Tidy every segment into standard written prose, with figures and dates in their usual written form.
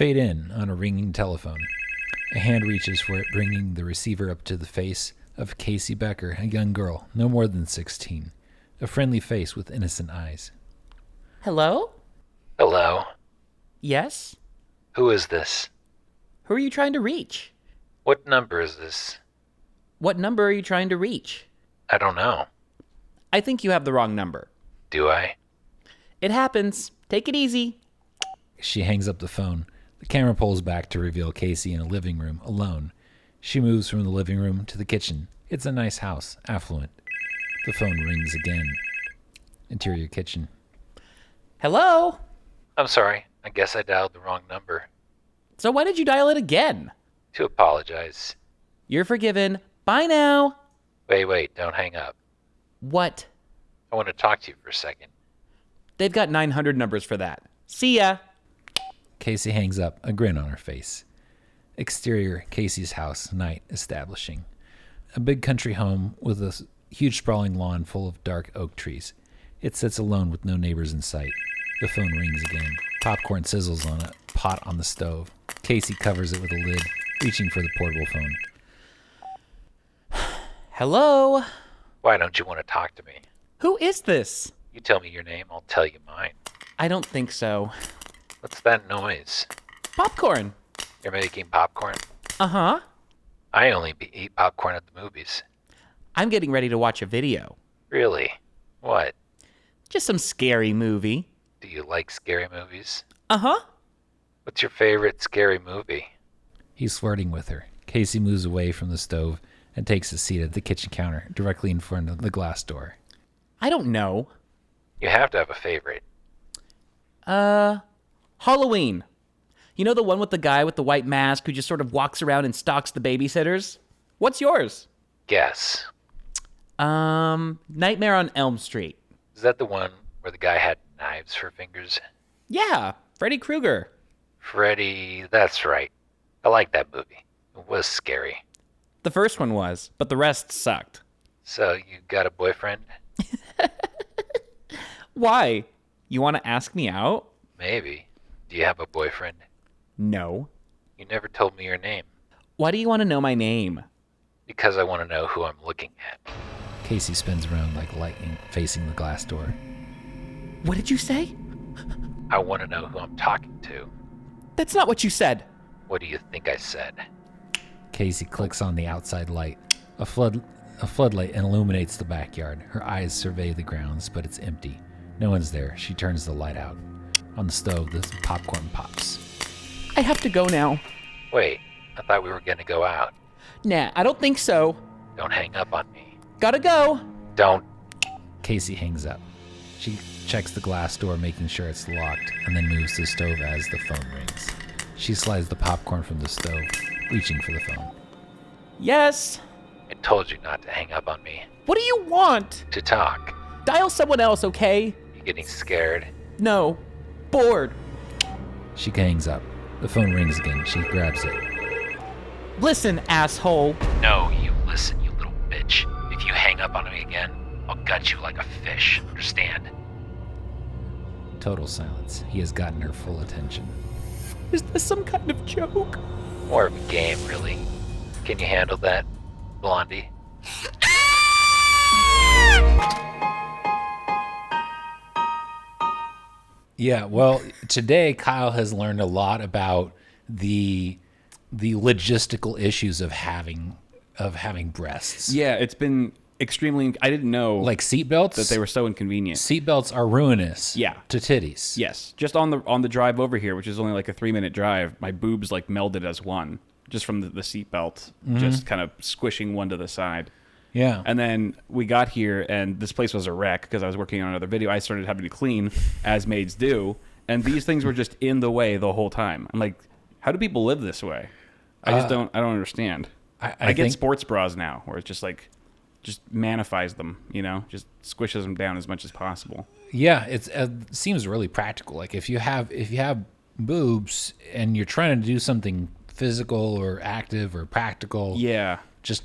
Fade in on a ringing telephone. A hand reaches for it, bringing the receiver up to the face of Casey Becker, a young girl, no more than 16. A friendly face with innocent eyes. Hello? Hello? Yes? Who is this? Who are you trying to reach? What number is this? What number are you trying to reach? I don't know. I think you have the wrong number. Do I? It happens. Take it easy. She hangs up the phone. The camera pulls back to reveal Casey in a living room, alone. She moves from the living room to the kitchen. It's a nice house, affluent. The phone rings again. Interior kitchen. Hello? I'm sorry. I guess I dialed the wrong number. So why did you dial it again? To apologize. You're forgiven. Bye now. Wait, don't hang up. What? I want to talk to you for a second. They've got 900 numbers for that. See ya. Casey hangs up, a grin on her face. Exterior, Casey's house, night establishing. A big country home with a huge sprawling lawn full of dark oak trees. It sits alone with no neighbors in sight. The phone rings again. Popcorn sizzles on a pot on the stove. Casey covers it with a lid, reaching for the portable phone. Hello? Why don't you want to talk to me? Who is this? You tell me your name, I'll tell you mine. I don't think so. What's that noise? Popcorn. You're making popcorn? Uh-huh. I only eat popcorn at the movies. I'm getting ready to watch a video. Really? What? Just some scary movie. Do you like scary movies? Uh-huh. What's your favorite scary movie? He's flirting with her. Casey moves away from the stove and takes a seat at the kitchen counter, directly in front of the glass door. I don't know. You have to have a favorite. Halloween. You know the one with the guy with the white mask who just sort of walks around and stalks the babysitters? What's yours? Guess. Nightmare on Elm Street. Is that the one where the guy had knives for fingers? Yeah, Freddy Krueger. Freddy, that's right. I like that movie. It was scary. The first one was, but the rest sucked. So, you got a boyfriend? Why? You want to ask me out? Maybe. Do you have a boyfriend? No. You never told me your name. Why do you want to know my name? Because I want to know who I'm looking at. Casey spins around like lightning, facing the glass door. What did you say? I want to know who I'm talking to. That's not what you said. What do you think I said? Casey clicks on the outside light. A floodlight illuminates the backyard. Her eyes survey the grounds, but it's empty. No one's there. She turns the light out. On the stove, the popcorn pops. I have to go now. Wait, I thought we were going to go out. Nah, I don't think so. Don't hang up on me. Gotta go. Don't. Casey hangs up. She checks the glass door, making sure it's locked, and then moves to the stove as the phone rings. She slides the popcorn from the stove, reaching for the phone. Yes. I told you not to hang up on me. What do you want? To talk. Dial someone else, okay? You getting scared? No. Bored. She hangs up. The phone rings again. She grabs it. Listen, asshole. No, you listen, you little bitch. If you hang up on me again, I'll gut you like a fish. Understand? Total silence. He has gotten her full attention. Is this some kind of joke? More of a game, really. Can you handle that, Blondie? Yeah, well, today Kyle has learned a lot about the logistical issues of having breasts. Yeah, it's been extremely. I didn't know Like seatbelts. that they were so inconvenient. Seatbelts are ruinous. Yeah. To titties. Yes, just on the drive over here, which is only like a 3-minute drive, my boobs like melded as one, just from the seatbelt, just kind of squishing one to the side. Yeah. And then we got here, and this place was a wreck because I was working on another video. I started having to clean, as maids do, and these things were just in the way the whole time. I'm like, how do people live this way? I just don't. I don't understand. I get think- sports bras now, where it's just like, just manifies them, just squishes them down as much as possible. Yeah, it seems really practical. Like if you have boobs and you're trying to do something physical or active or practical, Yeah. just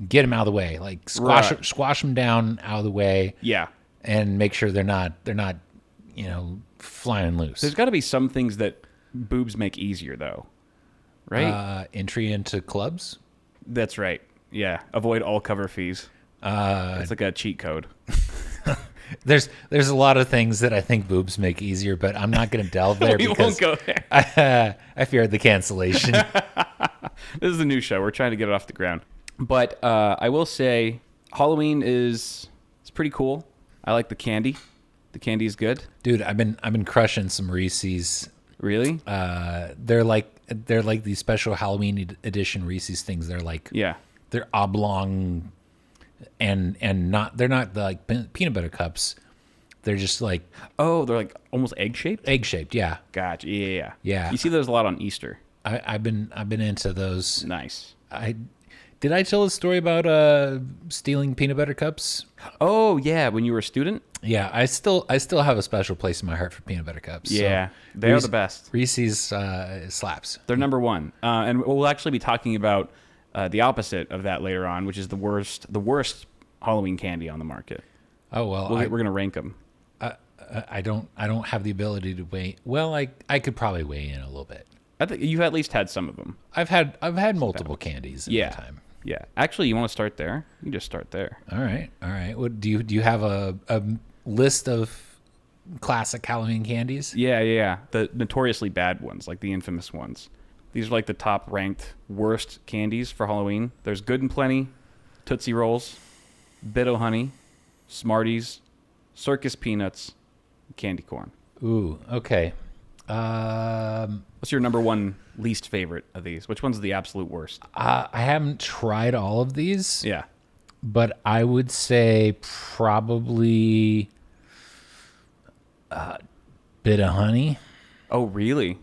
get them out of the way. Like squash them down out of the way. Yeah. And make sure they're not flying loose. There's got to be some things that boobs make easier though, right? Entry into clubs. That's right. Yeah, avoid all cover fees. It's like a cheat code. There's a lot of things that I think boobs make easier, but I'm not going to delve there We because won't go there. I fear the cancellation. This is a new show. We're trying to get it off the ground. But I will say Halloween is pretty cool. I like the candy. The candy is good. Dude, I've been crushing some Reese's. Really? They're like these special Halloween edition Reese's things. They're oblong and they're not like peanut butter cups. They're just like Oh, they're like almost egg shaped. egg shaped. Yeah, Gotcha. Yeah. Yeah. You see those a lot on Easter. I've been into those. Nice. Did I tell a story about stealing peanut butter cups? Oh yeah, when you were a student. Yeah, I still have a special place in my heart for peanut butter cups. Yeah, So they are the best. Reese's slaps. They're number one, and we'll actually be talking about the opposite of that later on, which is the worst Halloween candy on the market. Oh well, We're gonna rank them. I don't have the ability to weigh. Well, I could probably weigh in a little bit. I think you've at least had some of them. I've had multiple candies in Yeah. my time. Yeah. Actually, you want to start there? You can just start there. All right. What do you have a list of classic Halloween candies? Yeah. The notoriously bad ones, like the infamous ones. These are like the top ranked worst candies for Halloween. There's Good and Plenty, Tootsie Rolls, Bit O' Honey, Smarties, Circus Peanuts, Candy Corn. Ooh, okay. What's your number one least favorite of these? Which one's the absolute worst? I haven't tried all of these. Yeah. But I would say probably Bit of Honey. Oh, really?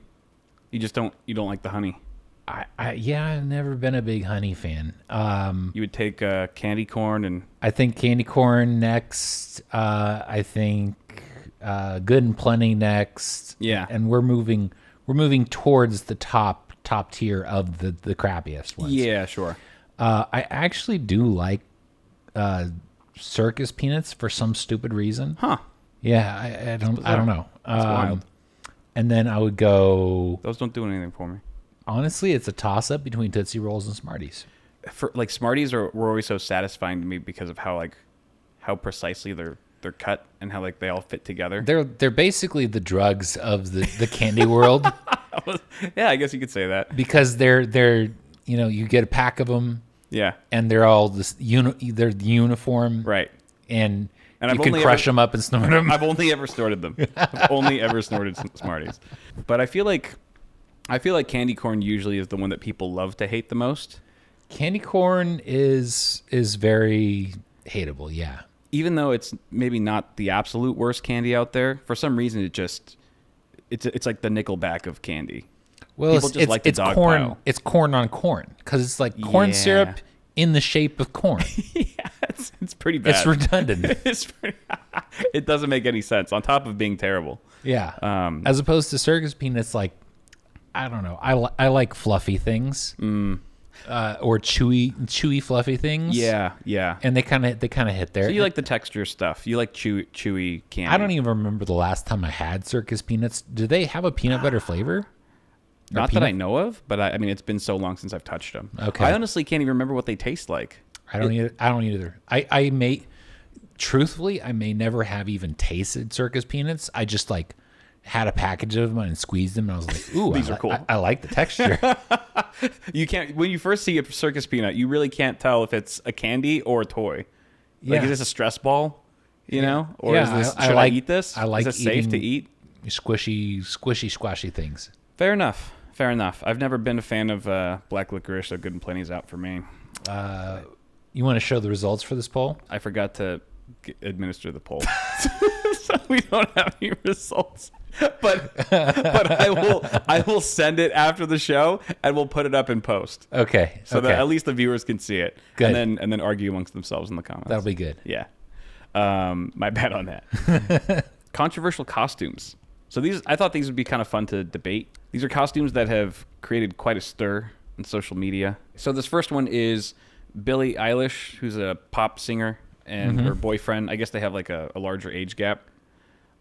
You don't like the honey? I've never been a big honey fan. You would take candy corn and I think candy corn next. I think Good and Plenty next. Yeah. And we're moving towards the top tier of the crappiest ones. yeah, sure. I actually do like circus peanuts for some stupid reason. Huh? Yeah, I don't know. That's wild. And then I would go. Those don't do anything for me. Honestly, it's a toss up between Tootsie Rolls and Smarties. For like Smarties were always so satisfying to me because of how precisely they're cut and how like they all fit together. They're basically the drugs of the candy world Yeah, I guess you could say that. because they're you get a pack of them Yeah. and they're all they're uniform Right. and And you I've can only crush ever- them up and snort them. I've only ever snorted them. I've only ever snorted Smarties. But I feel like candy corn usually is the one that people love to hate the most. Candy corn is very hateable. Yeah. Even though it's maybe not the absolute worst candy out there, for some reason it's like the Nickelback of candy. Well, People just like the it's dog corn. pile. It's corn on corn because it's like corn Yeah. syrup in the shape of corn. Yeah, it's pretty bad. It's redundant. It doesn't make any sense on top of being terrible. Yeah. As opposed to circus peanuts, like I don't know. I like fluffy things, or chewy fluffy things. Yeah. And they kind of hit there. So you like the texture stuff. You like chewy candy. I don't even remember the last time I had circus peanuts. Do they have a peanut butter flavor? Or Not that I peanut- know of, but I mean, it's been so long since I've touched them. Okay. I honestly can't even remember what they taste like. I don't either. I may, truthfully, I may never have even tasted circus peanuts. I just like had a package of them and squeezed them, and I was like, "Ooh, These are cool." I like the texture." You can't, when you first see a circus peanut, you really can't tell if it's a candy or a toy. Like, Yeah. is this a stress ball? You know? Or Yeah, is this, I should like- I eat this? I like is it safe to eating- eat? Squishy, squashy things. Fair enough. I've never been a fan of black licorice, so Good and Plenty's out for me. You want to show the results for this poll? I forgot to administer the poll, so we don't have any results. But I will send it after the show, and we'll put it up in post, Okay. so okay. that at least the viewers can see it, Good. and then argue amongst themselves in the comments. That'll be good. Yeah. My bad on that. Controversial costumes. So I thought these would be kind of fun to debate. These are costumes that have created quite a stir in social media. So this first one is Billie Eilish, who's a pop singer, and her boyfriend. I guess they have like a larger age gap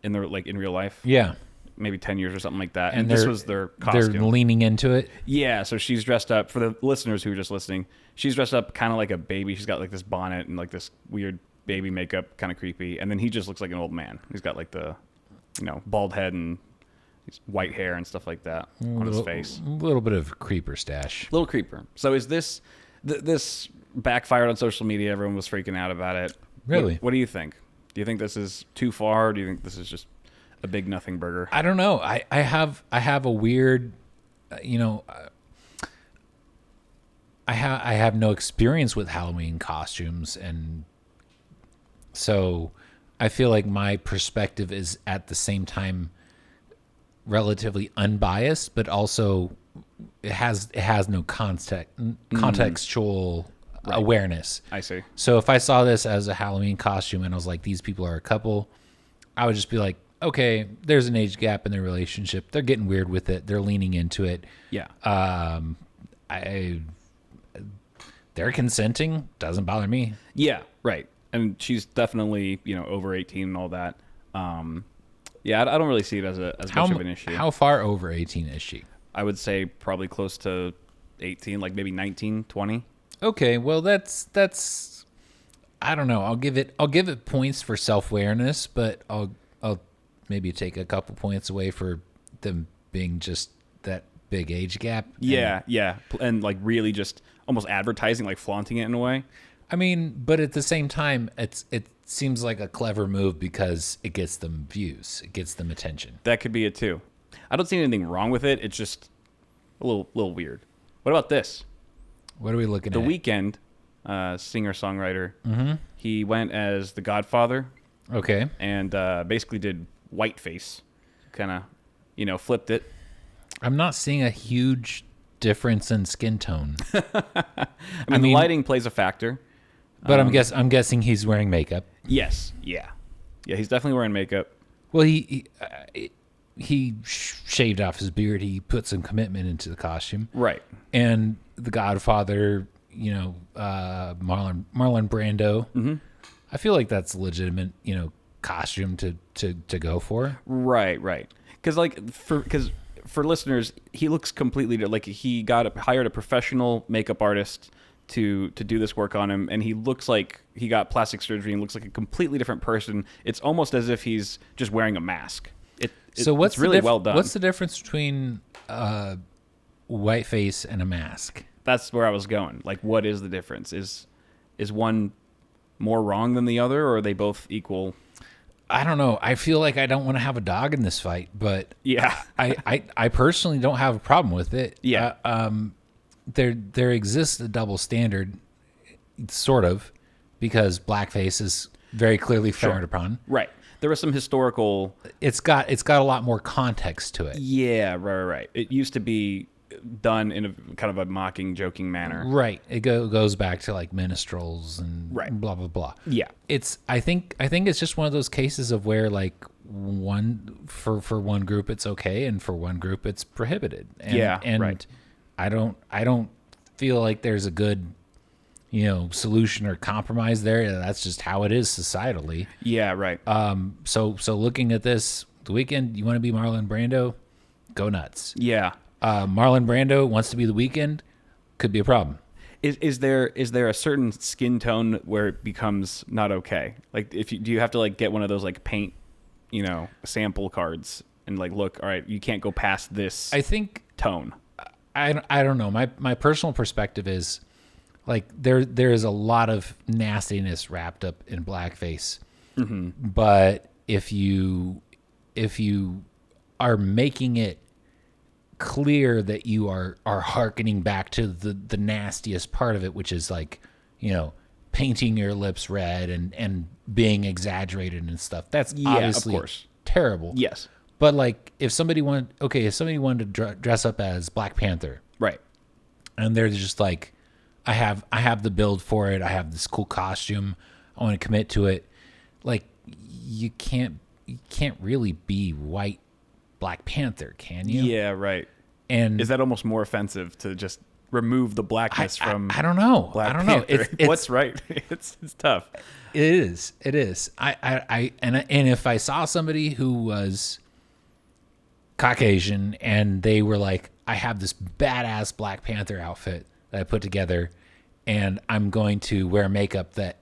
in their in real life. Yeah. maybe 10 years or something like that. And this was their costume. They're leaning into it. Yeah, so she's dressed up, for the listeners who are just listening, she's dressed up kind of like a baby. She's got like this bonnet and like this weird baby makeup, kind of creepy. And then he just looks like an old man. He's got like the, bald head and white hair and stuff like that on his face. A little bit of creeper stash. Little creeper. So is this, this backfired on social media? Everyone was freaking out about it. Really? What do you think? Do you think this is too far? Or do you think this is just a big nothing burger? I don't know. I have a weird, I have no experience with Halloween costumes, and so I feel like my perspective is at the same time relatively unbiased, but also it has no contextual awareness. I see. So if I saw this as a Halloween costume and I was like, these people are a couple, I would just be like, okay, there's an age gap in their relationship. They're getting weird with it. They're leaning into it. Yeah. They're consenting. Doesn't bother me. Yeah, right. And she's definitely, over 18 and all that. Yeah, I don't really see it as much of an issue. How far over 18 is she? I would say probably close to 18, like maybe 19, 20. Okay, well that's I don't know. I'll give it points for self-awareness, but I'll maybe take a couple points away for them being just that big age gap. Yeah. And like really just almost advertising, like flaunting it in a way. I mean, but at the same time, it seems like a clever move because it gets them views. It gets them attention. That could be it too. I don't see anything wrong with it. It's just a little weird. What about this? What are we looking The at? Weeknd, singer-songwriter, he went as the Godfather Okay. and basically did whiteface. Kind of, flipped it. I'm not seeing a huge difference in skin tone, I mean, the lighting plays a factor. but I'm guessing he's wearing makeup. Yes. Yeah. Yeah, he's definitely wearing makeup. Well, he shaved off his beard. He put some commitment into the costume. Right. And the Godfather, Marlon Brando. Mm-hmm. I feel like that's a legitimate, costume to go for. Right. Because for listeners, he looks completely like he hired a professional makeup artist to do this work on him, and he looks like he got plastic surgery and looks like a completely different person. It's almost as if he's just wearing a mask. It's really well done. What's the difference between whiteface and a mask? That's where I was going. Like, what is the difference? Is one more wrong than the other, or are they both equal? I don't know. I feel like I don't want to have a dog in this fight, but Yeah. I personally don't have a problem with it. Yeah. There exists a double standard, sort of, because blackface is very clearly frowned upon. Right. There was some historical. It's got a lot more context to it. Yeah. Right. It used to be done in a kind of a mocking, joking manner. Right. It goes back to like minstrels and Right. blah blah blah. Yeah. I think it's just one of those cases of where like for one group it's okay and for one group it's prohibited. And, Yeah, and right. I don't feel like there's a good solution or compromise there. That's just how it is societally. Yeah. Right. So looking at this, The Weeknd, you want to be Marlon Brando? Go nuts. Yeah. Marlon Brando wants to be The Weeknd, could be a problem. Is there a certain skin tone where it becomes not okay? Like, do you have to like get one of those like paint, sample cards and like look, all right, you can't go past this I think tone. I don't know. My personal perspective is like there is a lot of nastiness wrapped up in blackface. Mm-hmm. But if you are making it clear that you are hearkening back to the nastiest part of it, which is like, painting your lips red and being exaggerated and stuff. That's obviously of course. terrible. Yes. But like if somebody wanted to dress up as Black Panther, Right. and they're just like, I have the build for it. I have this cool costume. I want to commit to it. Like you can't really be white Black Panther, can you? Yeah. Right. And Is that almost more offensive to just remove the blackness from? I don't know. Black I don't know. Panther? It's What's right? It's tough. It is. And if I saw somebody who was Caucasian, and they were like, I have this badass Black Panther outfit that I put together, and I'm going to wear makeup that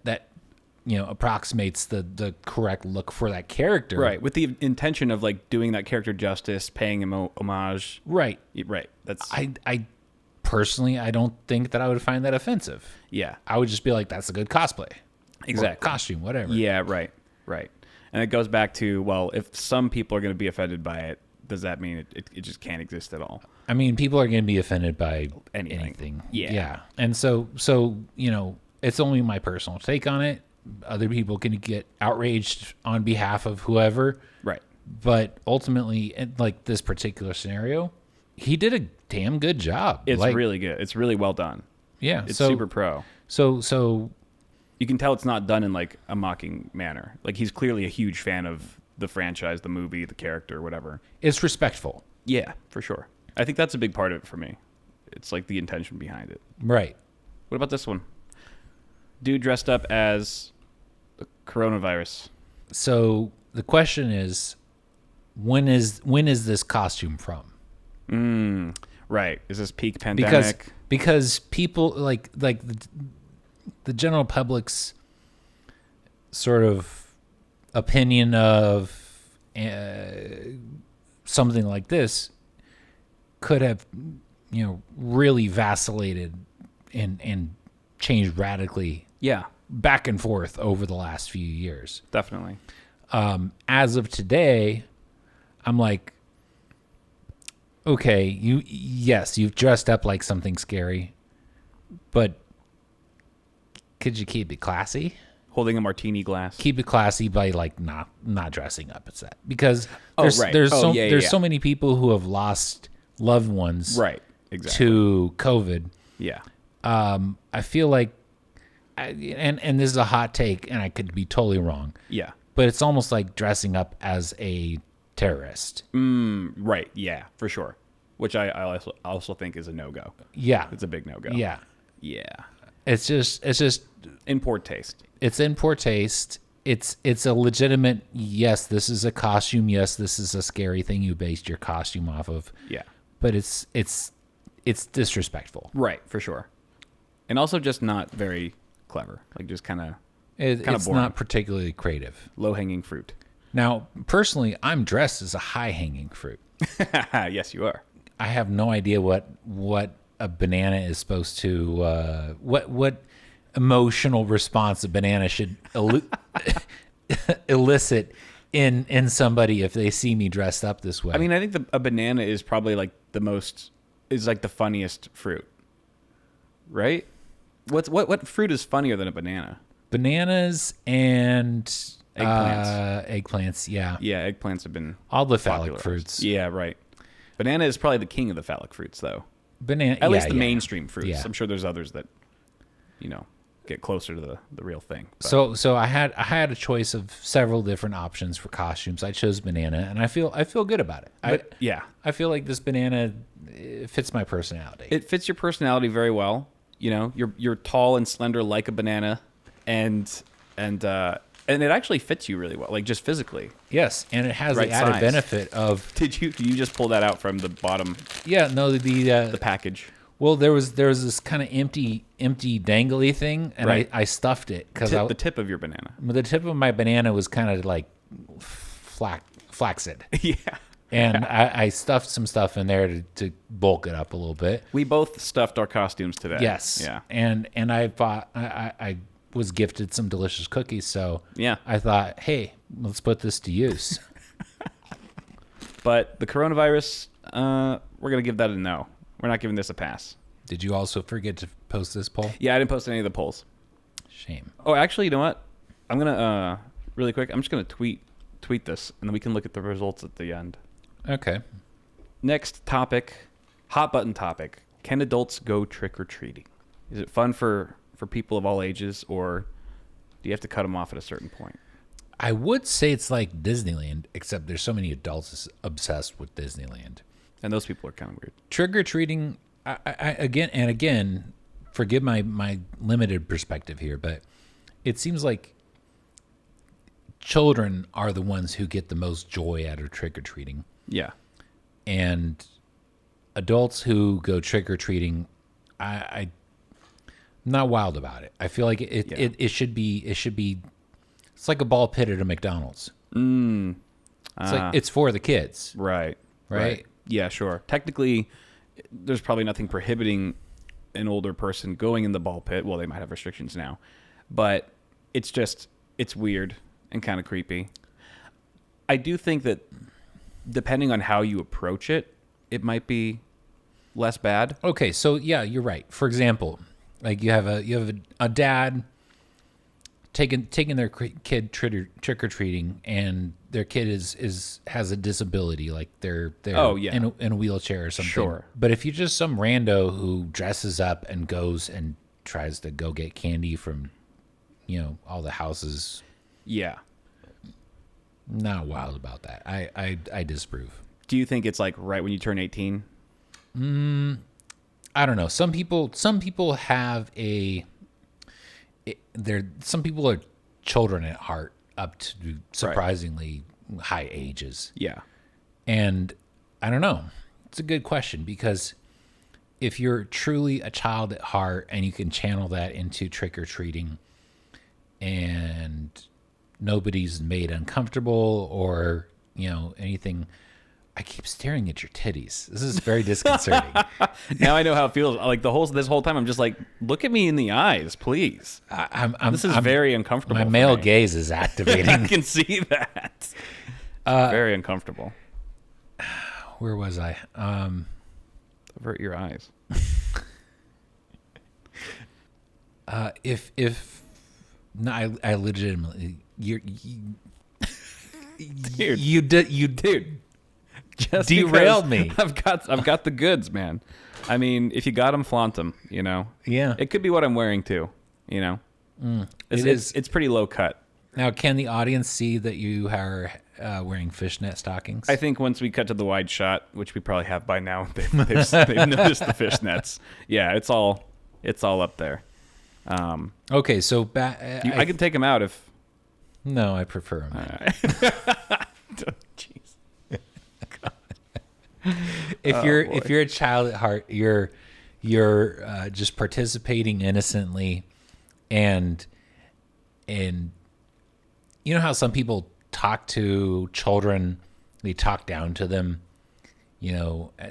approximates the correct look for that character. Right, with the intention of like doing that character justice, paying him homage. Right. Right. That's I personally, I don't think that I would find that offensive. yeah. I would just be like, that's a good cosplay. Exactly. Or costume, whatever. Yeah, right. And it goes back to, well, if some people are going to be offended by it, does that mean it just can't exist at all? I mean, people are going to be offended by Anything. Yeah. Yeah. And so, it's only my personal take on it. Other people can get outraged on behalf of whoever. Right. But ultimately, in like this particular scenario, he did a damn good job. It's like, really good. It's really well done. yeah. It's so, super pro. So You can tell it's not done in like a mocking manner. Like he's clearly a huge fan of the franchise, the movie, the character, whatever. it's respectful. Yeah, for sure. I think that's a big part of it for me. It's like the intention behind it. Right. What about this one? Dude dressed up as the coronavirus. So the question is, when is this costume from? Right. Is this peak pandemic? Because people like the general public's sort of opinion of something like this could have really vacillated and changed radically Yeah, back and forth over the last few years. definitely. As of today, I'm like, okay, you've dressed up like something scary, but could you keep it classy? Holding a martini glass. Keep it classy by like not dressing up as that, because Oh, there's right. there's Oh, so yeah, yeah, there's yeah. so many people who have lost loved ones Right. Exactly. to COVID. Yeah. I feel like, and this is a hot take, and I could be totally wrong, Yeah. but it's almost like dressing up as a terrorist. Right. Yeah, for sure. Which I also think is a no-go. Yeah, It's a big no-go. yeah. Yeah. It's just In poor taste. it's in poor taste. It's a legitimate, yes, this is a costume. Yes, this is a scary thing you based your costume off of. Yeah. But it's disrespectful. Right, for sure. And also just not very clever. Like just kind of It's boring. not particularly creative. low-hanging fruit. Now, personally, I'm dressed as a high-hanging fruit. Yes, you are. I have no idea what a banana is supposed to what emotional response a banana should elicit in somebody if they see me dressed up this way. I mean, I think a banana is probably like the funniest fruit. Right? What fruit is funnier than a banana? bananas and Eggplants. eggplants, yeah. Yeah, eggplants have been All the phallic popularized. fruits. Yeah, right. Banana is probably the king of the phallic fruits, though. Banana, At least the yeah. mainstream fruits. Yeah. I'm sure there's others that, get closer to the real thing. But So I had a choice of several different options for costumes. I chose banana, and I feel good about it. But, yeah, I feel like this banana fits my personality. it fits your personality very well. You're tall and slender like a banana, and it actually fits you really well, like just physically. Yes, and it has Right the added size. benefit of Did you just pull that out from the bottom the package? well, there was this kind of empty dangly thing, and Right. I stuffed it because The tip of your banana. the tip of my banana was kind of like flaccid, Yeah. and I stuffed some stuff in there to bulk it up a little bit. We both stuffed our costumes today. Yes. Yeah. And I thought I was gifted some delicious cookies, so Yeah. I thought, hey, let's put this to use. But the coronavirus, we're gonna give that a no. We're not giving this a pass. Did you also forget to post this poll? Yeah, I didn't post any of the polls. Shame. Oh, actually, you know what? I'm gonna really quick. I'm just gonna tweet this, and then we can look at the results at the end. Okay. Next topic, hot button topic. Can adults go trick or treating? Is it fun for people of all ages, or do you have to cut them off at a certain point? I would say it's like Disneyland, except there's so many adults obsessed with Disneyland. And those people are kind of weird. Trick or treating, I again, forgive my limited perspective here, but it seems like children are the ones who get the most joy out of trick or treating. Yeah. And adults who go trick or treating, I'm not wild about it. I feel like it should be. It's like a ball pit at a McDonald's. It's like it's for the kids, Right. right? Yeah, sure. Technically, there's probably nothing prohibiting an older person going in the ball pit. Well, they might have restrictions now, but it's weird and kind of creepy. I do think that depending on how you approach it, it might be less bad. Okay, so yeah, you're right. For example, like you have a dad taking their kid trick or treating, and their kid has a disability, like they're in a wheelchair or something. Sure. But if you're just some rando who dresses up and goes and tries to go get candy from, all the houses, Yeah. not wild about that. I disapprove. Do you think it's like right when you turn 18? I don't know. Some people have some people are children at heart up to surprisingly high ages. Yeah. And I don't know. It's a good question, because if you're truly a child at heart and you can channel that into trick or treating and nobody's made uncomfortable or, anything. I keep staring at your titties. This is very disconcerting. Now I know how it feels. Like this whole time, I'm just like, look at me in the eyes, please. This is very uncomfortable. My for male me. gaze is activating. I can see that. Very uncomfortable. Where was I? Avert your eyes. No, I legitimately Dude. you Dude. Just derailed because me. I've got the goods, man. I mean, if you got them, flaunt them. Yeah. It could be what I'm wearing too. It's pretty low cut. Now, can the audience see that you are wearing fishnet stockings? I think once we cut to the wide shot, which we probably have by now, they've noticed the fishnets. Yeah, it's all up there. Okay, so I can take them out if. No, I prefer them. Jeez. If you're a child at heart, you're just participating innocently, and you know how some people talk to children, they talk down to them.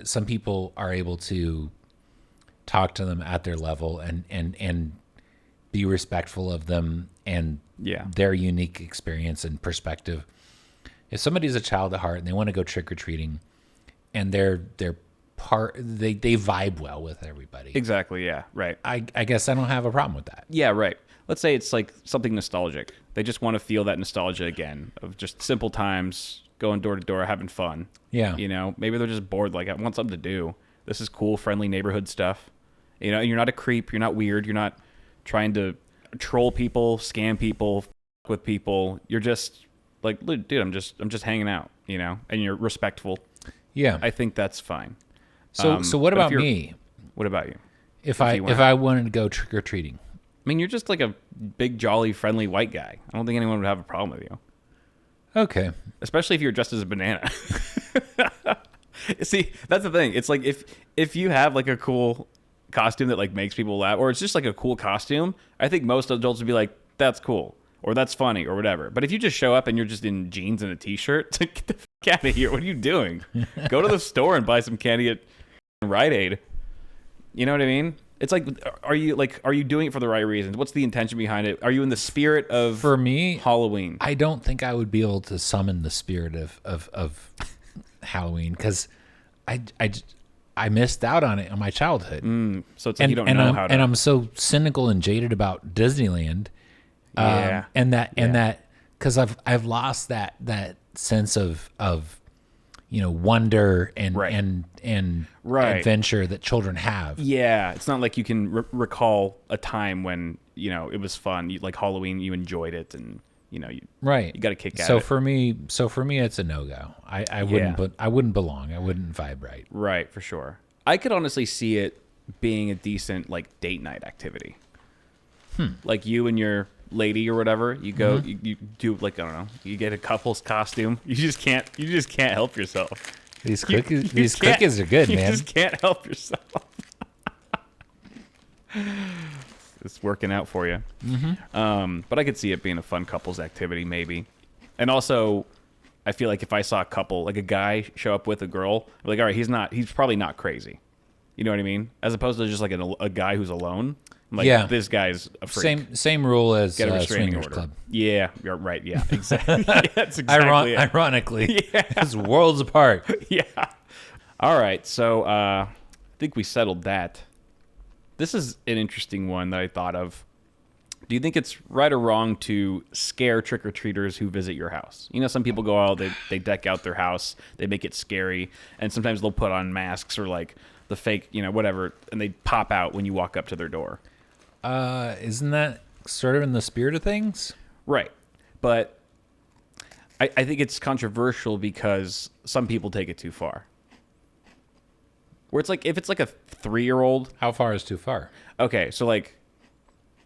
Some people are able to talk to them at their level and be respectful of them and their unique experience and perspective. If somebody's a child at heart and they want to go trick or treating, and they vibe well with everybody. Exactly. Yeah. Right. I guess I don't have a problem with that. Yeah. Right. Let's say it's like something nostalgic. They just want to feel that nostalgia again of just simple times, going door to door, having fun. Yeah. Maybe they're just bored. Like, I want something to do. This is cool, friendly neighborhood stuff. You're not a creep. You're not weird. You're not trying to troll people, scam people, f with people. You're just like, dude, I'm just hanging out, and you're respectful. Yeah. I think that's fine. So what about me? What about you? If I wanted to go trick or treating? I mean, you're just like a big, jolly, friendly white guy. I don't think anyone would have a problem with you. Okay. Especially if you're dressed as a banana. See, that's the thing. It's like if you have like a cool costume that like makes people laugh, or it's just like a cool costume, I think most adults would be like, that's cool, or that's funny, or whatever. But if you just show up and you're just in jeans and a t-shirt, it's like, get the fuck out of here. What are you doing? Go to the store and buy some candy at Rite Aid. You know what I mean? It's like, are you doing it for the right reasons? What's the intention behind it? Are you in the spirit of For me, Halloween? I don't think I would be able to summon the spirit of Halloween, because I missed out on it in my childhood. So it's like you don't know how to. And I'm so cynical and jaded about Disneyland. Yeah. And that because I've lost that sense of wonder and adventure that children have. Yeah, it's not like you can recall a time when it was fun. Like Halloween, you enjoyed it, and you got a kick out of it. So for me, it's a no-go. I wouldn't belong. I wouldn't vibe right. Right, for sure. I could honestly see it being a decent like date night activity. Like you and your lady or whatever, you go, you do like, I don't know, you get a couple's costume. You just can't help yourself. These cookies, You can't- cookies are good, you man. just can't help yourself. It's working out for you. But I could see it being a fun couples activity, maybe. And also, I feel like if I saw a couple, like a guy show up with a girl, I'm like, all right, he's probably not crazy. You know what I mean? As opposed to just like a guy who's alone. I'm like, Yeah. this guy's a freak. Same rule as Get a restraining Swingers order. Club. Yeah, you're right. Yeah, exactly. Yeah, that's exactly it. Ironically, it's worlds apart. Yeah. All right. So I think we settled that. This is an interesting one that I thought of. Do you think it's right or wrong to scare trick-or-treaters who visit your house? You know, some people go out, they deck out their house, they make it scary, and sometimes they'll put on masks or like the fake, you know, whatever, and they pop out when you walk up to their door. Isn't that sort of in the spirit of things? Right. But I think it's controversial because some people take it too far. Where it's like, if it's like a 3-year-old. How far is too far? Okay, so like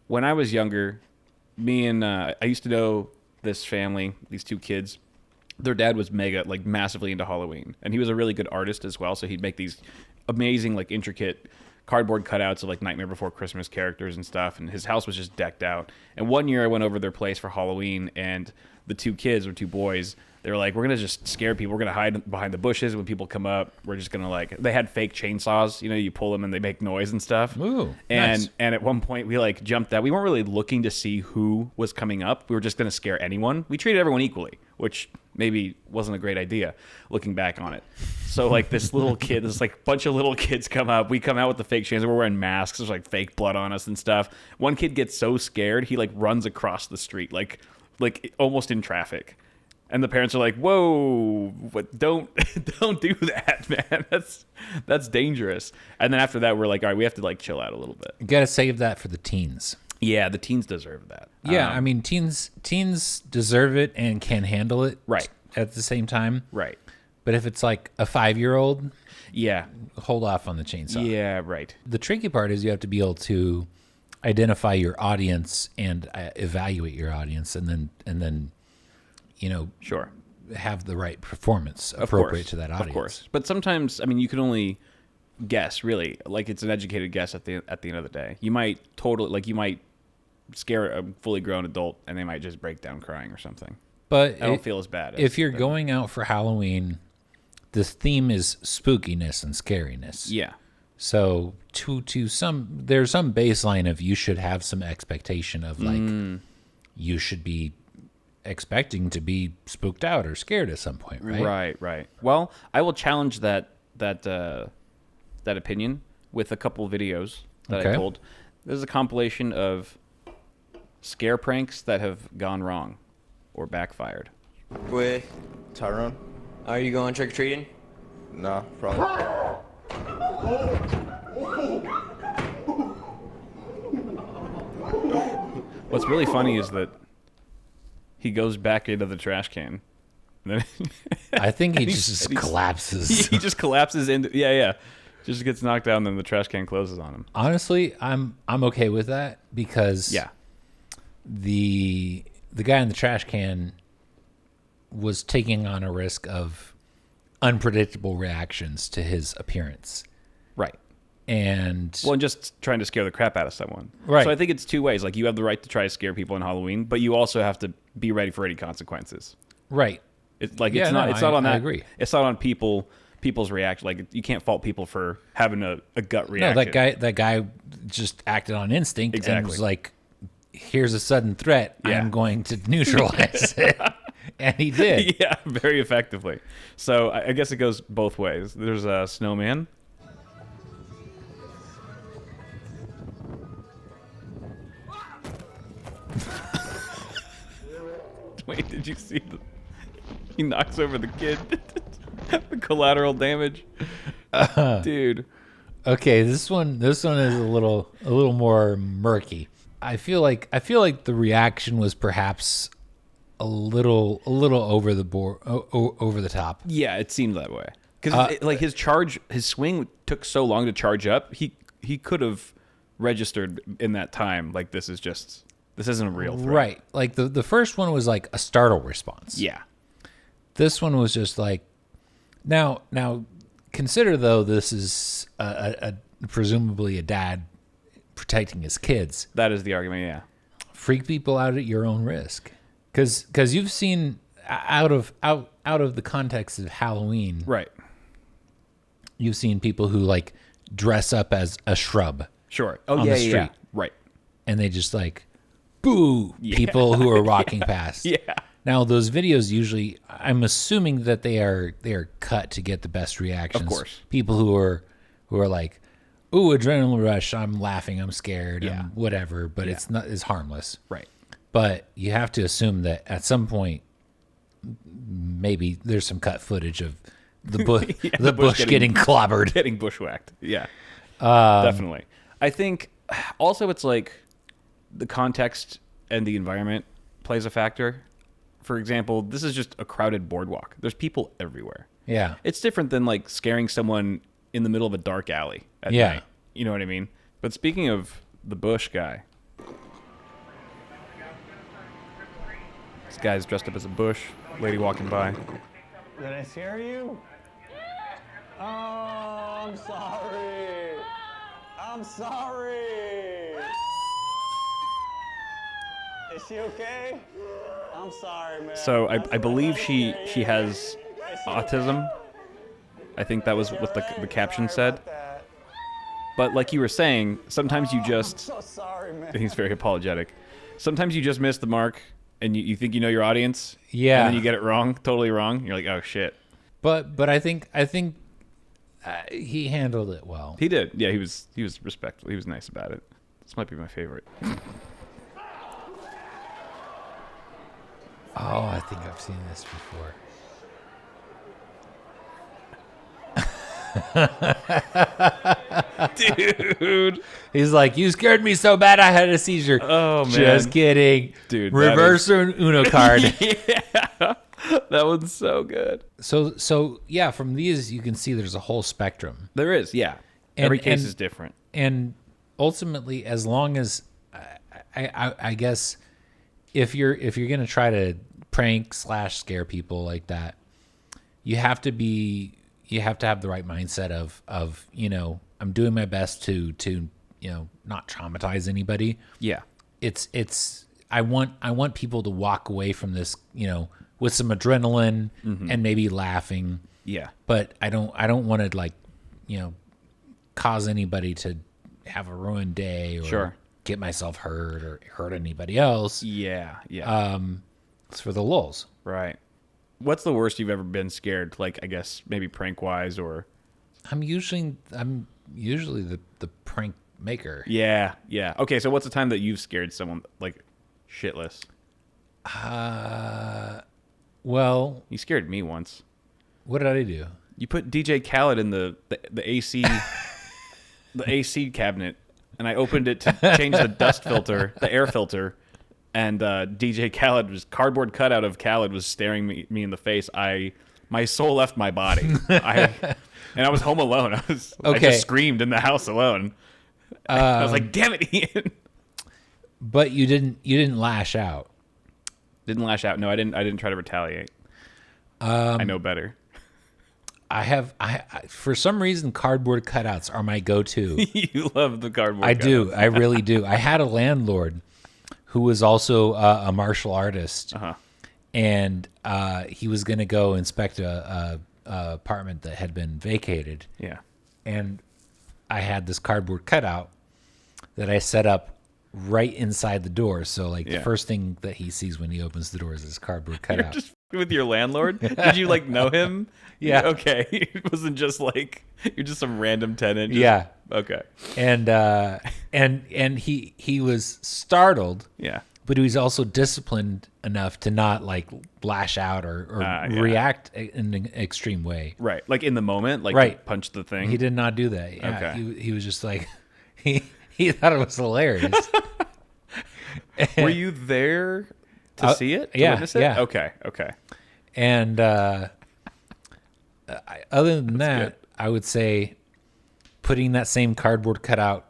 when I was younger, me and I used to know this family, these 2 kids. Their dad was massively into Halloween, and he was a really good artist as well. So he'd make these amazing, like intricate cardboard cutouts of like Nightmare Before Christmas characters and stuff. And his house was just decked out. And one year I went over their place for Halloween, and the 2 kids, or 2 boys, they were like, we're going to just scare people. We're going to hide behind the bushes when people come up. We're just going to like, they had fake chainsaws, you know, you pull them and they make noise and stuff. Ooh, and nice. and at one point we like jumped out. We weren't really looking to see who was coming up. We were just going to scare anyone. We treated everyone equally, which maybe wasn't a great idea looking back on it. So like this little kid, this like bunch of little kids come up. We come out with the fake chains. We're wearing masks. There's like fake blood on us and stuff. One kid gets so scared he like runs across the street, like almost in traffic. And the parents are like, "Whoa, what? Don't do that, man. That's dangerous." And then after that, we're like, "All right, we have to like chill out a little bit." You got to save that for the teens. Yeah, the teens deserve that. Yeah, I mean, teens deserve it and can handle it Right. at the same time. Right. But if it's like a 5-year-old, Yeah. hold off on the chainsaw. Yeah. Right. The tricky part is you have to be able to identify your audience and evaluate your audience, and then you know, Sure. have the right performance Of appropriate course. to that audience. Of course. But sometimes, I mean, you can only guess, really. Like, it's an educated guess at the end of the day. You might scare a fully grown adult, and they might just break down crying or something. But I don't feel as bad. If you're going out for Halloween, the theme is spookiness and scariness. Yeah. So there's some baseline of you should have some expectation of like you should be expecting to be spooked out or scared at some point, right? Right. Well, I will challenge that opinion with a couple videos that I Okay. pulled. There's a compilation of scare pranks that have gone wrong or backfired. With Tyrone? are you going trick or treating? Nah, probably. What's really funny is that he goes back into the trash can. And then I think he And just he's- collapses. he just collapses into just gets knocked down, and then the trash can closes on him. Honestly, I'm okay with that because Yeah. the guy in the trash can was taking on a risk of unpredictable reactions to his appearance. Right. And Well, and just trying to scare the crap out of someone. Right. So I think it's 2 ways. Like, you have the right to try to scare people on Halloween, but you also have to be ready for any consequences. right. It's like Yeah, it's not. no, It's not on I that. agree. It's not on people's reaction. Like, you can't fault people for having a gut reaction. No, that guy just acted on instinct and Exactly. was like, here's a sudden threat. Yeah. I'm going to neutralize it. And he did. Yeah, very effectively. So I guess it goes both ways. There's a snowman. Wait, did you see he knocks over the kid? The collateral damage. Dude. Okay, this one is a little more murky. I feel like the reaction was perhaps a little over the board, over the top. Yeah, it seemed that way. Because like his swing took so long to charge up. He could have registered in that time. Like, this isn't a real threat. Right. Like the first one was like a startle response. Yeah. This one was just like Now, consider though this is a presumably a dad protecting his kids. That is the argument, yeah. Freak people out at your own risk, because you've seen out of the context of Halloween, Right. You've seen people who like dress up as a shrub. Sure. Oh, On yeah, the yeah, street. yeah. Right. And they just like boo people who are walking past. Yeah. Now those videos usually, I'm assuming that they are cut to get the best reactions. Of course. People who are like, ooh, adrenaline rush, I'm laughing, I'm scared, Yeah. I'm whatever, but it's harmless. Right. But you have to assume that at some point maybe there's some cut footage of the the bush getting clobbered. Getting bushwhacked. Yeah. Definitely. I think also it's like the context and the environment plays a factor. For example, this is just a crowded boardwalk. There's people everywhere. Yeah. It's different than like scaring someone in the middle of a dark alley at Yeah. night. You know what I mean? But speaking of the bush guy, this guy's dressed up as a bush. Lady walking by. Did I scare you? Oh, I'm sorry. I'm sorry. Is she okay? I'm sorry, man. So I That's believe okay. she has autism. I think that was what the caption said. But like you were saying, sometimes you just... So sorry, man. He's very apologetic. Sometimes you just miss the mark, and you think you know your audience. Yeah. And then you get it wrong, totally wrong. You're like, oh shit. But I think he handled it well. He did. Yeah, he was respectful. He was nice about it. This might be my favorite. Oh, I think I've seen this before. Dude. He's like, you scared me so bad I had a seizure. Oh, man. Just kidding. Dude, that Reverse Uno card. Yeah. That one's so good. So yeah, from these you can see there's a whole spectrum. There is, yeah. And- Every case and- is different. And ultimately, as long as I guess if you're gonna try to prank / scare people like that, you have to have the right mindset of I'm doing my best to not traumatize anybody. Yeah. It's I want people to walk away from this with some adrenaline and maybe laughing. Yeah. But I don't want to cause anybody to have a ruined day or Sure. get myself hurt or hurt anybody else. Yeah. Yeah. It's for the lulz. Right. What's the worst you've ever been scared? Like, I guess maybe prank wise or. I'm usually the prank maker. Yeah. Yeah. Okay. So what's the time that you've scared someone like shitless? Well, You scared me once. what did I do? You put DJ Khaled in the AC the AC cabinet, and I opened it to change the dust filter, the air filter, and DJ Khaled was cardboard cutout of Khaled was staring me in the face. My soul left my body. And I was home alone. I Okay. just screamed in the house alone. I was like, "Damn it, Ian!" But you didn't lash out. Didn't lash out. No, I didn't try to retaliate. I know better. I for some reason cardboard cutouts are my go-to. You love the cardboard. I do. cutouts. I really do. I had a landlord who was also a martial artist, and he was going to go inspect a apartment that had been vacated. Yeah. And I had this cardboard cutout that I set up right inside the door. So like the Yeah. first thing that he sees when he opens the door is this cardboard cutout. Just with your landlord? Did you like know him? Yeah. Okay. It wasn't just like you're just some random tenant. Yeah. Okay. And he was startled, Yeah. but he was also disciplined enough to not like lash out or Yeah. react in an extreme way. Right. Like in the moment, like Right. punch the thing. He did not do that. Yeah, Okay. he was just like he thought it was hilarious. Were you there to see it? To yeah, witness it? yeah. Okay. Okay. And other than that, good. I would say putting that same cardboard cutout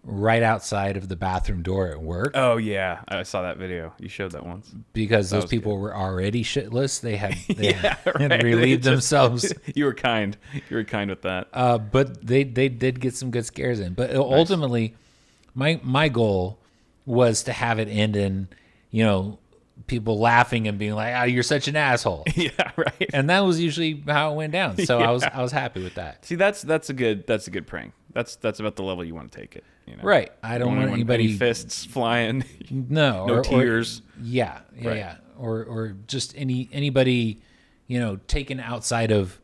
right outside of the bathroom door at work Oh yeah, I saw that video. You showed that once. because those was people were already shitless. They had Yeah, had right. relieved They just- themselves. You were kind. You were kind with that. But they did get some good scares in. But ultimately, my goal was to have it end in, people laughing and being like, "Oh, you're such an asshole," Yeah, right. and that was usually how it went down. So I was happy with that. See, that's a good prank. That's about the level you want to take it. Right. I don't want any anybody fists flying. no no tears. Yeah, Right. yeah, or just anybody, taken outside of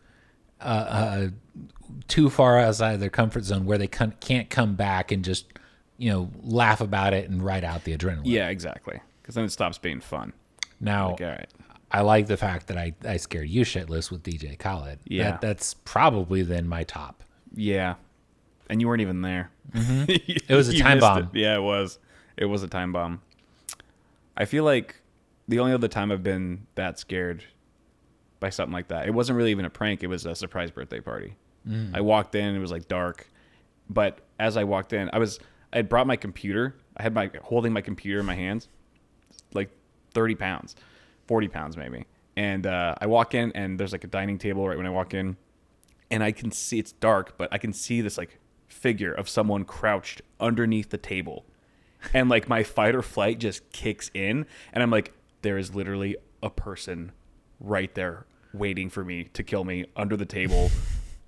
too far outside of their comfort zone where they can't come back and just laugh about it and ride out the adrenaline. Yeah, exactly. Because then it stops being fun. Now, Like, all right. I like the fact that I scared you shitless with DJ Khaled. Yeah. That's probably then my top. Yeah. And you weren't even there. It was a You time missed bomb. it. Yeah, it was. It was a time bomb. I feel like the only other time I've been that scared by something like that, it wasn't really even a prank. It was a surprise birthday party. I walked in. It was like dark. But as I walked in, I had brought my computer. I had holding my computer in my hands, like 30 pounds, 40 pounds maybe. And I walk in, and there's like a dining table right when I walk in. And I can see, it's dark, but I can see this like figure of someone crouched underneath the table. And like my fight or flight just kicks in. And I'm like, there is literally a person right there waiting for me to kill me under the table.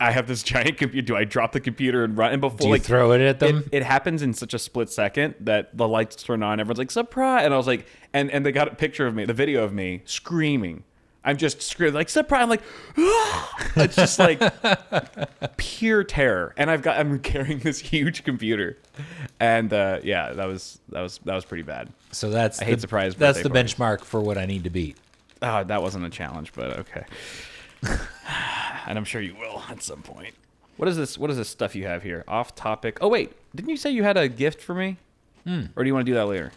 I have this giant computer. Do I drop the computer and run? And before, Do you throw it at them? It happens in such a split second that the lights turn on. Everyone's like, surprise. And I was like, and they got a picture of me, the video of me screaming. I'm just screaming like, surprise. I'm like, ah! It's just like pure terror. And I'm carrying this huge computer. And yeah, that was pretty bad. So that's I hate surprise That's birthday the parties. benchmark for what I need to beat. That wasn't a challenge, but okay. And I'm sure you will at some point. What is this? What is this stuff you have here? Off topic. Oh wait, didn't you say you had a gift for me? Or do you want to do that later?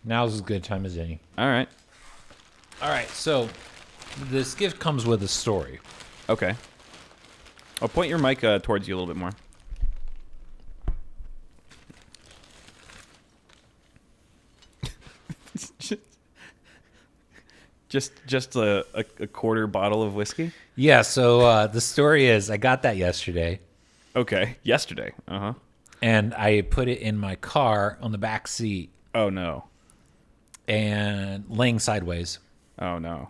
Now's as good a time as any. All right. All right, so this gift comes with a story. Okay. I'll point your mic towards you a little bit more. Just a quarter bottle of whiskey? Yeah, so the story is I got that yesterday, Okay. Yesterday. Uh-huh. and I put it in my car on the back seat Oh no. and laying sideways. Oh no.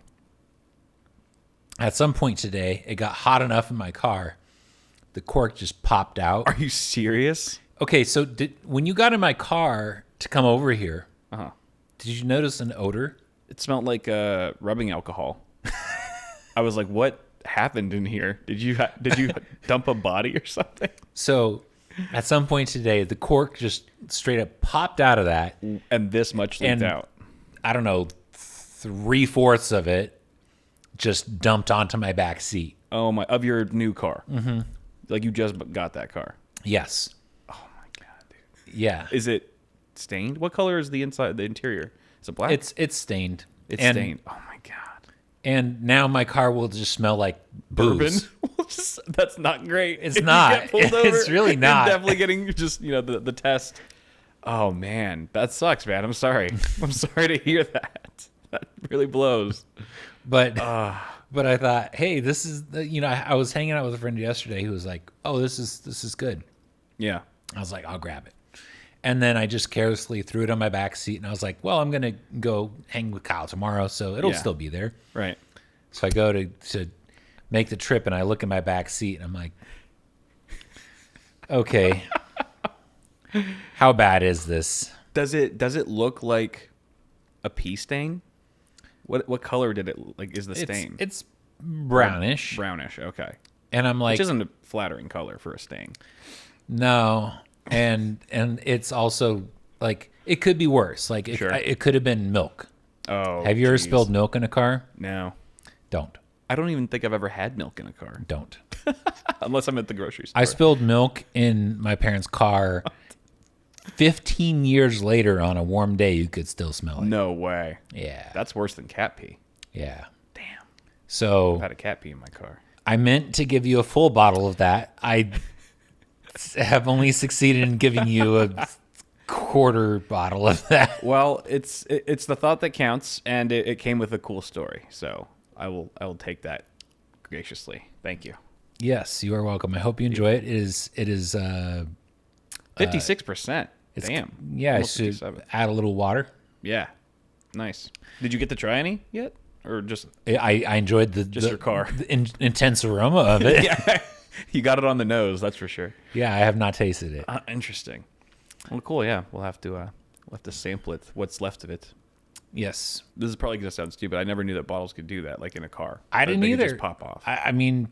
At some point today, it got hot enough in my car, the cork just popped out. Are you serious? Okay, so when you got in my car to come over here, Uh-huh. did you notice an odor? It smelled like rubbing alcohol. I was like, "What happened in here? Did you dump a body or something?" So at some point today, the cork just straight up popped out of that. And this much leaked And- out. I don't know, 3/4 of it just dumped onto my back seat. Oh my! Of your new car. Mm-hmm. Like you just got that car. Yes. Oh my god, dude! Yeah. Is it stained? What color is the inside? The interior? Is it black? It's stained. It's And- stained. Oh my god! And now my car will just smell like Bourbon? booze. That's not great. It's If you not. get pulled It's over, really not. You're definitely getting just the test. Oh man, that sucks, man. I'm sorry. I'm sorry to hear that. That really blows. But but I thought, hey, this is I was hanging out with a friend yesterday who was like, oh, this is good. Yeah. I was like, I'll grab it. And then I just carelessly threw it on my back seat, and I was like, well, I'm gonna go hang with Kyle tomorrow, so it'll Yeah. still be there. Right. So I go to make the trip, and I look in my back seat, and I'm like, okay, how bad is this? Does it look like a pee stain? What color did it like? Is the stain? It's brownish, brownish. Okay. and I'm like, Which isn't a flattering color for a stain. no, and it's also like it could be worse. Like Sure. it could have been milk. Oh. Have you ever geez. spilled milk in a car? No. Don't. I don't even think I've ever had milk in a car, Don't. unless I'm at the grocery store. I spilled milk in my parents' car 15 years later on a warm day. You could still smell it. No way. Yeah. That's worse than cat pee. Yeah. Damn. So I've had a cat pee in my car. I meant to give you a full bottle of that. I have only succeeded in giving you a quarter bottle of that. Well, it's the thought that counts, and it came with a cool story. So I will take that graciously. Thank you. Yes, you are welcome. I hope you enjoy it. It is 56%. it's Damn. Yeah, I Almost should 57. add a little water. Yeah. Nice. Did you get to try any yet, or just I enjoyed your car? the intense aroma of it. yeah? You got it on the nose, that's for sure. Yeah, I have not tasted it. Interesting. Well, cool. Yeah, we'll have to sample it. What's left of it. Yes, This is probably gonna sound stupid. I never knew that bottles could do that, like in a car. I didn't They could either. just pop off. I mean,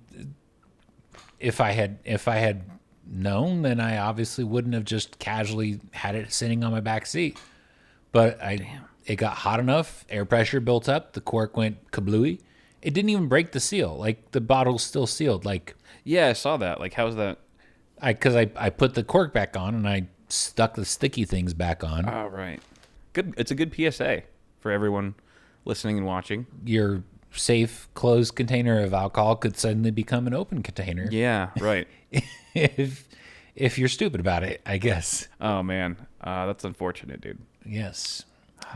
if I had known, then I obviously wouldn't have just casually had it sitting on my back seat. But it got hot enough, air pressure built up, the cork went kablooey. It didn't even break the seal. Like the bottle's still sealed. Like Yeah, I saw that. Like, how's that? I put the cork back on and I stuck the sticky things back on. Oh, right. Good. It's a good PSA for everyone listening and watching. Your safe closed container of alcohol could suddenly become an open container. Yeah, right. if you're stupid about it, I guess. Oh man, that's unfortunate, dude. Yes.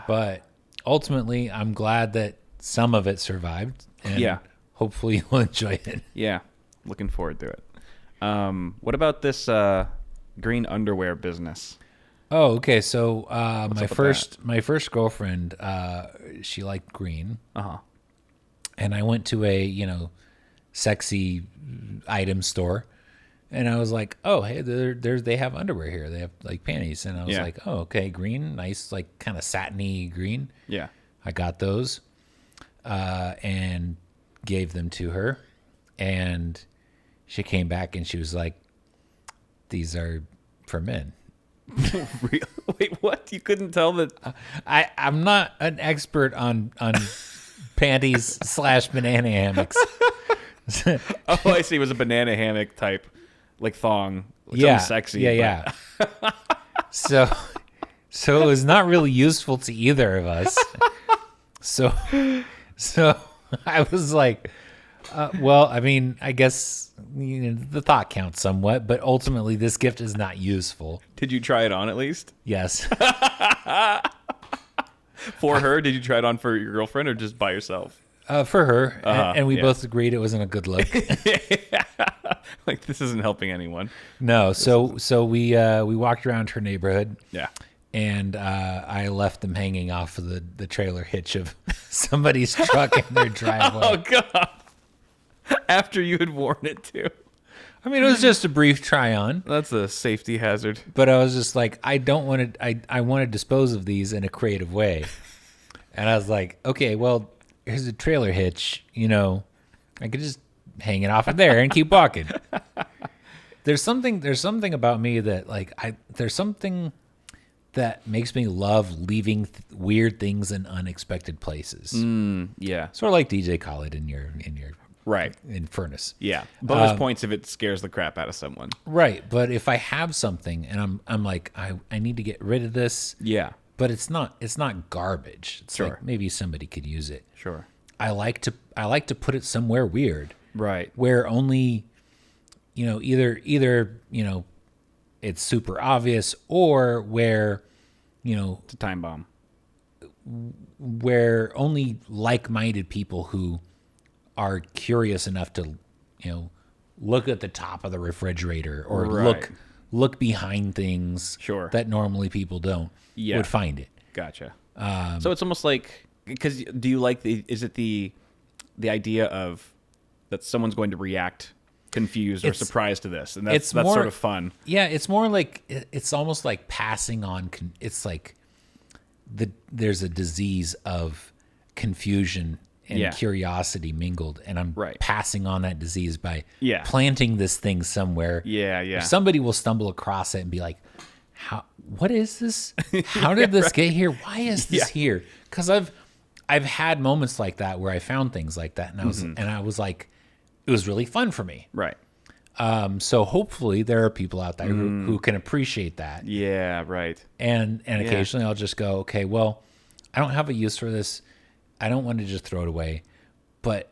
But ultimately, I'm glad that some of it survived. And Yeah. hopefully you'll enjoy it. Yeah, looking forward to it. What about this green underwear business? Oh, okay. So my up with my first girlfriend, she liked green. Uh-huh. And I went to a, sexy item store. And I was like, oh, hey, they have underwear here. They have like panties. And I was Yeah. like, oh, okay, green, nice, like kind of satiny green. Yeah. I got those and gave them to her. And she came back and she was like, these are for men. Really? Wait, what? You couldn't tell that? I'm not an expert on panties / banana hammocks. Oh, I see. It was a banana hammock type, like thong. Which Yeah, sounds sexy. Yeah. So it was not really useful to either of us. So I was like, well, I mean, I guess the thought counts somewhat, but ultimately this gift is not useful. Did you try it on at least? Yes. For her? Did you try it on for your girlfriend or just by yourself? For her, and we yeah. both agreed it wasn't a good look. Like, this isn't helping anyone. No, so we walked around her neighborhood. Yeah. And I left them hanging off of the trailer hitch of somebody's truck in their driveway. Oh, God. After you had worn it, too. I mean, it was just a brief try on, That's a safety hazard. but I was just like, I don't want to. I want to dispose of these in a creative way. And I was like, okay, well, here's a trailer hitch. I could just hang it off of there and keep walking. There's something about me that there's something that makes me love leaving weird things in unexpected places. Yeah. Sort of like DJ Khaled in your Right. in Furnace. Yeah. Bonus points if it scares the crap out of someone. Right, but if I have something and I'm like I need to get rid of this, Yeah. but it's not garbage. It's Sure. like maybe somebody could use it. Sure. I like to put it somewhere weird. Right. Where only either it's super obvious or where It's a time bomb. where only like-minded people who are curious enough to look at the top of the refrigerator or Right. look behind things Sure. that normally people don't Yeah. would find it. Gotcha. So it's almost like, because do you like is it the idea of that someone's going to react confused or It's- surprised to this, and that's it's more- sort of fun. Yeah, it's more like it's almost like passing on. It's like there's a disease of confusion and Yeah. curiosity mingled, and I'm Right. passing on that disease by Yeah. planting this thing somewhere. Yeah, yeah. Somebody will stumble across it and be like, what is this? How did this get here? Why is this here? Because I've had moments like that where I found things like that, and I was like, it was really fun for me. Right. So hopefully there are people out there who can appreciate that. Yeah. Right. And occasionally I'll just go, okay, well, I don't have a use for this. I don't want to just throw it away, but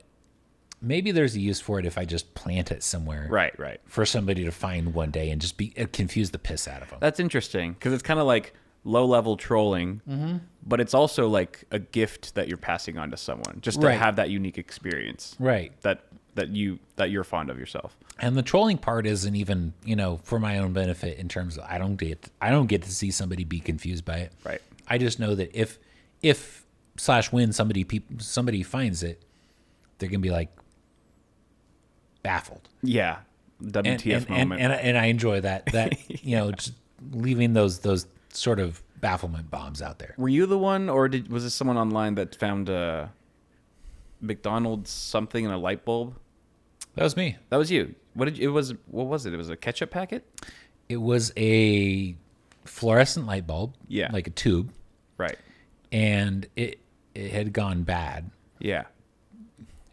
maybe there's a use for it if I just plant it somewhere. Right, right. For somebody to find one day and just be confuse the piss out of them. That's interesting because it's kind of like low-level trolling, but it's also like a gift that you're passing on to someone just to Right. have that unique experience. Right. That you're fond of yourself. And the trolling part isn't even, for my own benefit in terms of I don't get to see somebody be confused by it. Right. I just know that if/when somebody finds it, they're gonna be like baffled. Yeah. WTF moment. And I enjoy that just leaving those sort of bafflement bombs out there. Were you the one, or was this someone online that found a McDonald's something in a light bulb? That was me. That was you. What was it? It was a ketchup packet? It was a fluorescent light bulb. Yeah. Like a tube. Right. And it had gone bad. Yeah.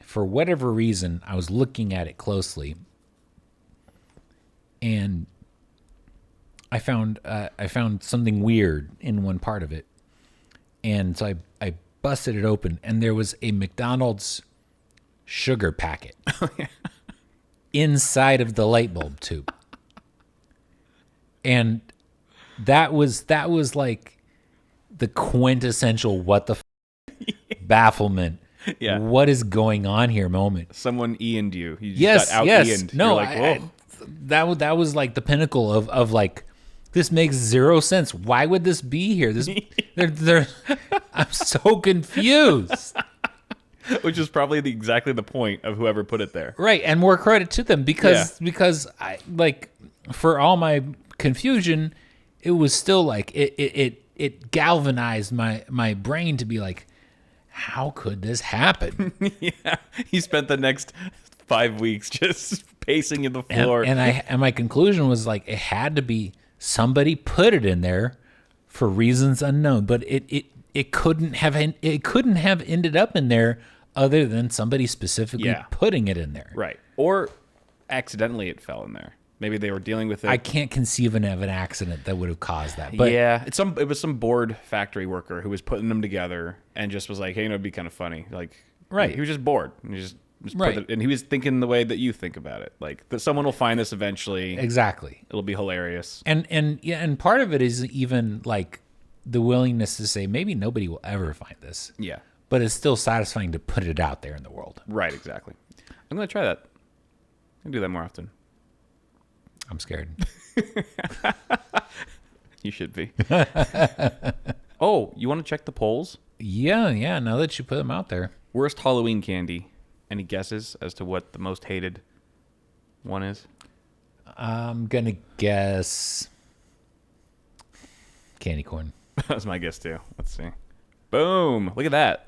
For whatever reason, I was looking at it closely, and I found something weird in one part of it, and so I busted it open, and there was a McDonald's sugar packet inside of the light bulb tube, and that was like the quintessential what the bafflement. Yeah. What is going on here moment. Someone Ian'd you. You just Yes, got out yes. Ian'd. No, You're like, whoa. that was like the pinnacle of like, this makes zero sense. Why would this be here? This I'm so confused. Which is probably exactly the point of whoever put it there. Right, and more credit to them because I like, for all my confusion, it was still like it galvanized my brain to be like, how could this happen? Yeah. He spent the next 5 weeks just pacing in the floor. And my conclusion was like, it had to be somebody put it in there for reasons unknown, but it couldn't have ended up in there other than somebody specifically putting it in there. Right. Or accidentally it fell in there. Maybe they were dealing with it. I can't conceive of an accident that would have caused that. But yeah, it was some bored factory worker who was putting them together and just was like, hey, it'd be kind of funny. Like, right. He was just bored. And he just right. put it, and he was thinking the way that you think about it. Like, that someone will find this eventually. Exactly. It'll be hilarious. And part of it is even like the willingness to say maybe nobody will ever find this. Yeah. But it's still satisfying to put it out there in the world. Right, exactly. I'm going to try that. I'll do that more often. I'm scared. You should be. Oh, you want to check the polls? Yeah. Now that you put them out there. Worst Halloween candy. Any guesses as to what the most hated one is? I'm going to guess candy corn. That was my guess too. Let's see. Boom. Look at that.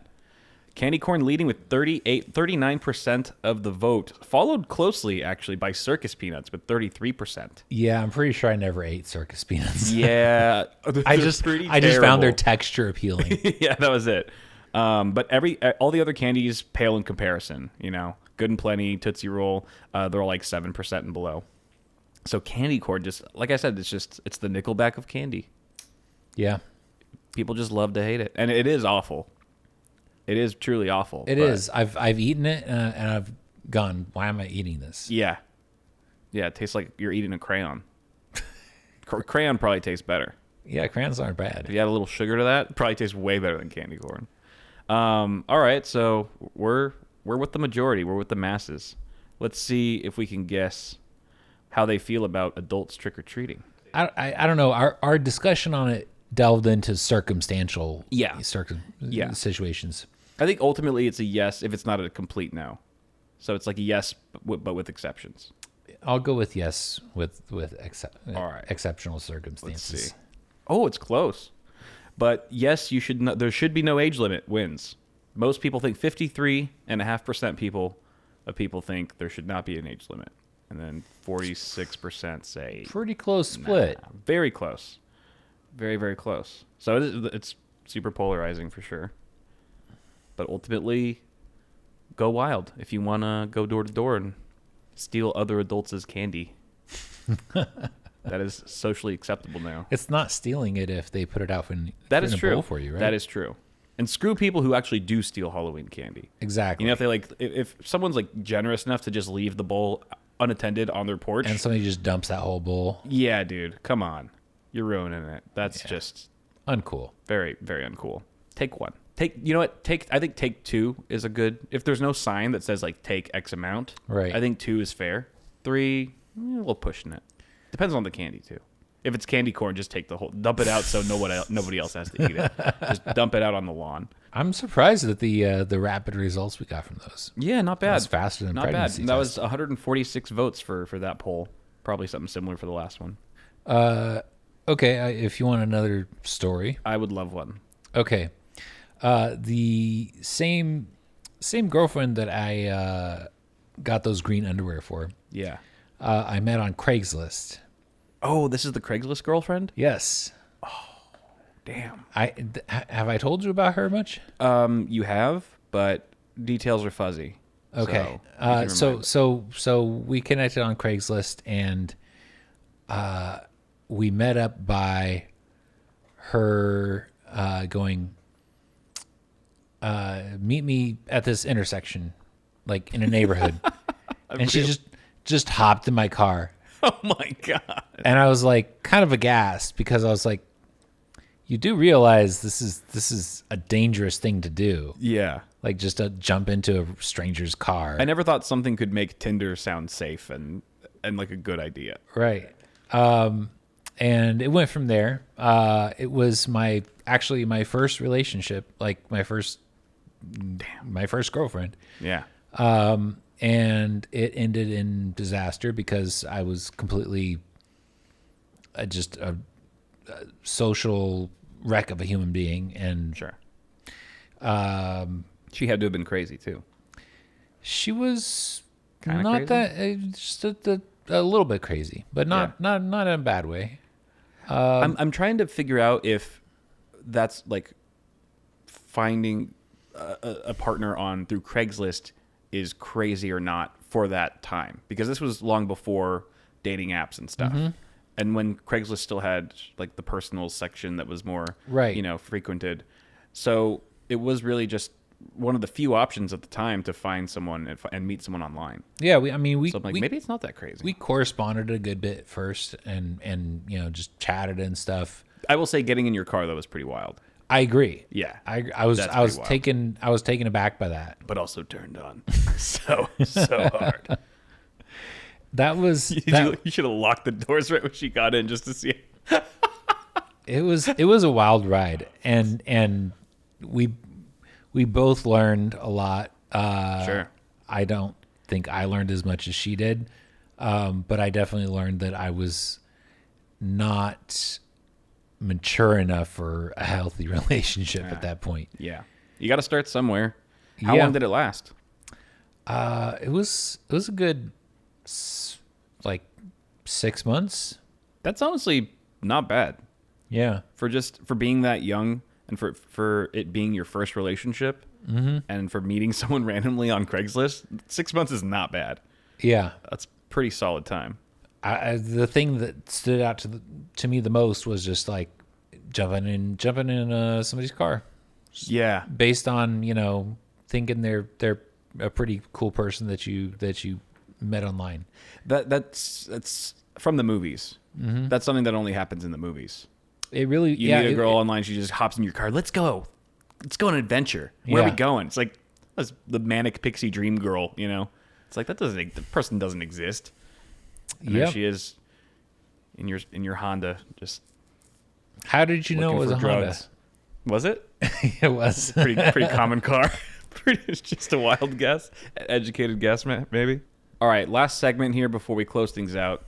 Candy corn leading with 39% of the vote, followed closely actually by circus peanuts with 33%. Yeah, I'm pretty sure I never ate circus peanuts. Yeah, I just found their texture appealing. Yeah, that was it. But all the other candies pale in comparison. Good and Plenty, Tootsie Roll, they're all like 7% and below. So candy corn, just like I said, it's the Nickelback of candy. Yeah, people just love to hate it, and it is awful. It is truly awful. It is. I've eaten it and I've gone, why am I eating this? Yeah. Yeah, it tastes like you're eating a crayon. Crayon probably tastes better. Yeah, crayons aren't bad. If you add a little sugar to that, it probably tastes way better than candy corn. All right, so we're with the majority. We're with the masses. Let's see if we can guess how they feel about adults trick-or-treating. I don't know. Our discussion on it delved into circumstantial situations. I think ultimately it's a yes if it's not a complete no. So it's like a yes, but with exceptions. I'll go with yes with All right. exceptional circumstances. Let's see. Oh, it's close. But yes, there should be no age limit wins. Most people think 53.5% of people think there should not be an age limit. And then 46% say pretty close split. Nah, very close. Very, very close. So it's super polarizing for sure. But ultimately, go wild if you want to go door to door and steal other adults' candy. That is socially acceptable now. It's not stealing it if they put it out That is in a true. bowl for you, right? That is true. And screw people who actually do steal Halloween candy. Exactly. You know, if they if someone's like generous enough to just leave the bowl unattended on their porch, and somebody just dumps that whole bowl. yeah, dude, come on, you're ruining it. That's just Uncool. very, very uncool. Take one. You know what? I think take 2 is a good. If there's no sign that says like take X amount, Right. I think 2 is fair. 3, a little pushing it. Depends on the candy too. If it's candy corn, just take the whole, dump it out so nobody else has to eat it. Just dump it out on the lawn. I'm surprised at the rapid results we got from those. Yeah, not bad. That's faster than not bad. pregnancy That test. was 146 votes for that poll. Probably something similar for the last one. Okay, if you want another story. I would love one. Okay. The same girlfriend that I got those green underwear for, Yeah. I met on Craigslist. Oh, this is the Craigslist girlfriend? Yes. Damn. Have I told you about her much? You have, but details are fuzzy. Okay. So, So we connected on Craigslist, and we met up by her going, meet me at this intersection, like in a neighborhood. And she just hopped in my car. oh my God. And I was like kind of aghast, because I was like, you do realize this is a dangerous thing to do. Yeah. Like just to jump into a stranger's car. I never thought something could make Tinder sound safe and like a good idea. Right. And it went from there. It was my first relationship, like my first girlfriend. Yeah. And it ended in disaster because I was completely just a social wreck of a human being. And Sure. She had to have been crazy too. she was Kinda not crazy? that, just a little bit crazy, but not in a bad way. I'm trying to figure out if that's like finding a partner on through Craigslist is crazy or not for that time, because this was long before dating apps and stuff. And when Craigslist still had like the personal section that was more, Right. frequented. So it was really just one of the few options at the time to find someone and meet someone online. Yeah, we So I'm like, maybe it's not that crazy. we corresponded a good bit first, and just chatted and stuff. I will say getting in your car though was pretty wild, I agree. Yeah, I was that's I was pretty wild. taken aback by that. but also turned on so hard. That was You should have locked the doors right when she got in just to see it. it was a wild ride, and we both learned a lot. Sure. I don't think I learned as much as she did, but I definitely learned that I was not mature enough for a healthy relationship at that point. Yeah, you got to start somewhere. How Yeah. long did it last? It was a good like 6 months. That's honestly not bad Yeah. for being that young and for it being your first relationship, and for meeting someone randomly on Craigslist. 6 months is not bad. Yeah. That's pretty solid time. The thing that stood out to me the most was just like jumping in somebody's car, Yeah, based on thinking they're a pretty cool person that you met online. that's from the movies. That's something that only happens in the movies. It really You meet a girl online, she just hops in your car. Let's go on an adventure. Where are we Yeah. going? It's like that's the manic pixie dream girl. It's like the person doesn't exist. And there Yep. she is in your Honda, just How did you know it looking was a for Honda? drugs. Was it? It was. Pretty common car. It's just a wild guess, educated guess, maybe. All right, last segment here before we close things out.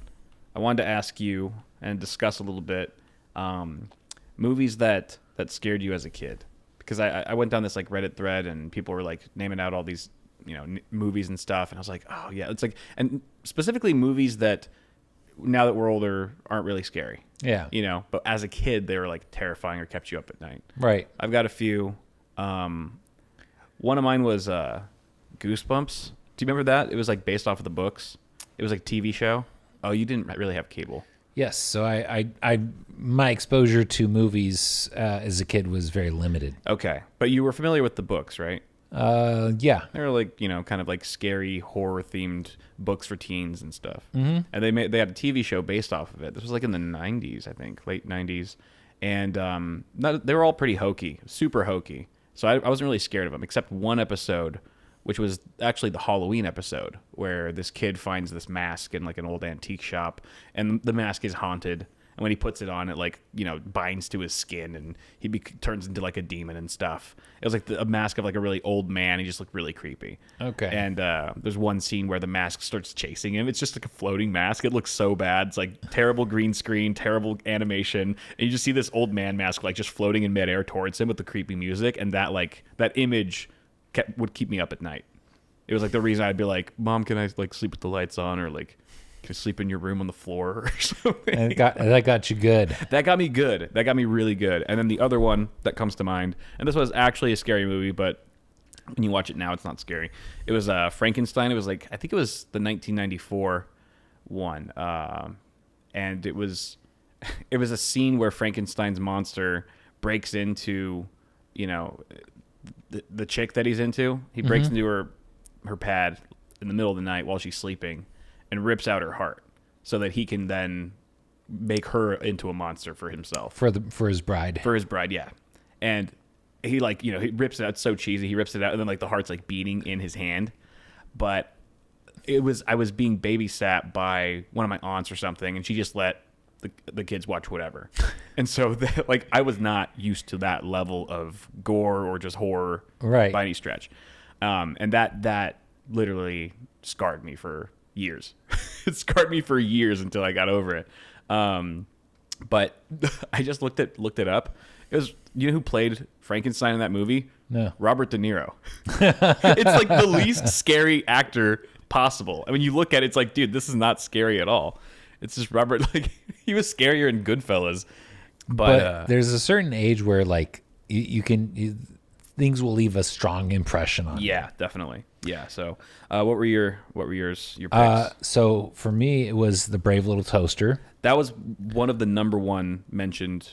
I wanted to ask you and discuss a little bit movies that scared you as a kid, because I went down this like Reddit thread and people were like naming out all these movies and stuff, and I was like, oh yeah, it's like, and specifically movies that now that we're older aren't really scary. Yeah. But as a kid they were like terrifying or kept you up at night. Right. I've got a few. One of mine was Goosebumps. Do you remember that? It was like based off of the books. It was like a TV show. Oh, you didn't really have cable. Yes, so my exposure to movies as a kid was very limited. Okay, but you were familiar with the books, right? Yeah. They were like, kind of like scary horror themed books for teens and stuff. Mm-hmm. And they had a TV show based off of it. This was like in the 90s, I think, late 90s. And they were all pretty hokey, super hokey. So I wasn't really scared of them, except one episode, which was actually the Halloween episode, where this kid finds this mask in like an old antique shop, and the mask is haunted. And when he puts it on, it like, binds to his skin, and he turns into like a demon and stuff. It was like a mask of like a really old man. He just looked really creepy. Okay. And there's one scene where the mask starts chasing him. It's just like a floating mask. It looks so bad. It's like terrible green screen, terrible animation. And you just see this old man mask like just floating in midair towards him with the creepy music. And that image would keep me up at night. It was like the reason I'd be like, Mom, can I like sleep with the lights on, or like, can I sleep in your room on the floor or something? And that got you good. That got me good. That got me really good. And then the other one that comes to mind, and this was actually a scary movie, but when you watch it now, it's not scary. It was Frankenstein. It was like, I think it was the 1994 one. And it was a scene where Frankenstein's monster breaks into, the chick that he's into. He breaks into her pad in the middle of the night while she's sleeping and rips out her heart so that he can then make her into a monster for himself. For his bride. For his bride, yeah. And he he rips it out. It's so cheesy. He rips it out, and then like the heart's like beating in his hand. But I was being babysat by one of my aunts or something, and she just let the kids watch whatever. And so I was not used to that level of gore or just horror Right. by any stretch. And that literally scarred me for years. It scarred me for years until I got over it. But I just looked it up. It was, who played Frankenstein in that movie? No. Robert De Niro. It's like the least scary actor possible. I mean, you look at it, it's like, dude, this is not scary at all. It's just Robert, like, he was scarier in Goodfellas. But there's a certain age where like things will leave a strong impression on you. yeah, definitely. Yeah. So, what were your picks? So for me, it was The Brave Little Toaster. That was one of the number one mentioned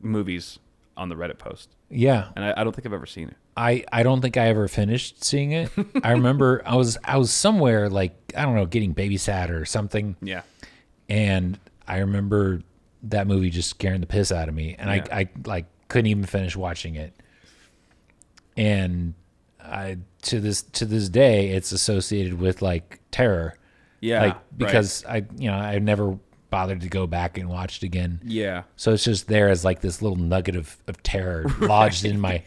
movies on the Reddit post, Yeah. and I don't think I've ever seen it. I don't think I ever finished seeing it. I remember I was somewhere like, I don't know, getting babysat or something. Yeah. And I remember that movie just scaring the piss out of me. And Yeah. I like couldn't even finish watching it. And to this day, it's associated with like terror. Yeah. Like, because I never bothered to go back and watch it again. Yeah. So it's just there as like this little nugget of terror lodged in my